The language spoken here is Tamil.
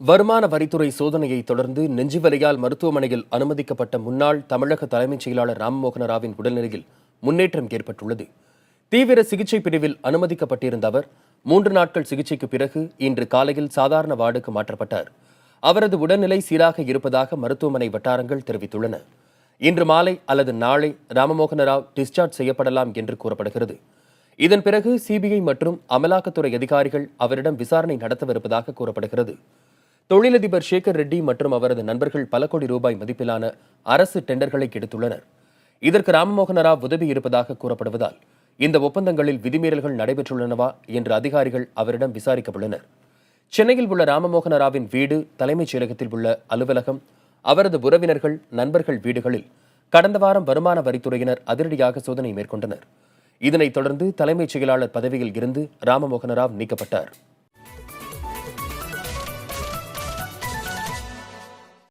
வருமான வரித்துறை சோதனையை தொடர்ந்து நெஞ்சுவலியால் மருத்துவமனையில் அனுமதிக்கப்பட்ட முன்னாள் தமிழக தலைமைச் செயலாளர் ராம்மோகன ராவின் உடல்நிலையில் முன்னேற்றம் ஏற்பட்டுள்ளது. தீவிர சிகிச்சை பிரிவில் அனுமதிக்கப்பட்டிருந்த அவர் 3 நாட்கள் சிகிச்சைக்கு பிறகு இன்று காலையில் சாதாரண வார்டுக்கு மாற்றப்பட்டார். அவரது உடல்நிலை சீராக இருப்பதாக மருத்துவமனை வட்டாரங்கள் தெரிவித்துள்ளன. இன்று மாலை அல்லது நாளை ராமமோகன ராவ் டிஸ்சார்ஜ் செய்யப்படலாம் என்று கூறப்படுகிறது. இதன் பிறகு சிபிஐ மற்றும் அமலாக்கத்துறை அதிகாரிகள் அவரிடம் விசாரணை நடத்தவிருப்பதாக கூறப்படுகிறது. தொழிலதிபர் சேகர் ரெட்டி மற்றும் அவரது நண்பர்கள் பல கோடி ரூபாய் மதிப்பிலான அரசு டெண்டர்களை எடுத்துள்ளனர். இதற்கு ராமமோகன ராவ் உதவி இருப்பதாக கூறப்படுவதால் இந்த ஒப்பந்தங்களில் விதிமீறல்கள் நடைபெற்றுள்ளனவா என்று அதிகாரிகள் அவரிடம் விசாரிக்க உள்ளனர். சென்னையில் உள்ள ராமமோகன ராவின் வீடு, தலைமைச் செயலகத்தில் உள்ள அலுவலகம், அவரது உறவினர்கள், நண்பர்கள் வீடுகளில் கடந்த வாரம் வருமான வரித்துறையினர் அதிரடியாக சோதனை மேற்கொண்டனர். இதனைத் தொடர்ந்து தலைமைச் செயலாளர் பதவியில் இருந்து ராமமோகன ராவ் நீக்கப்பட்டார்.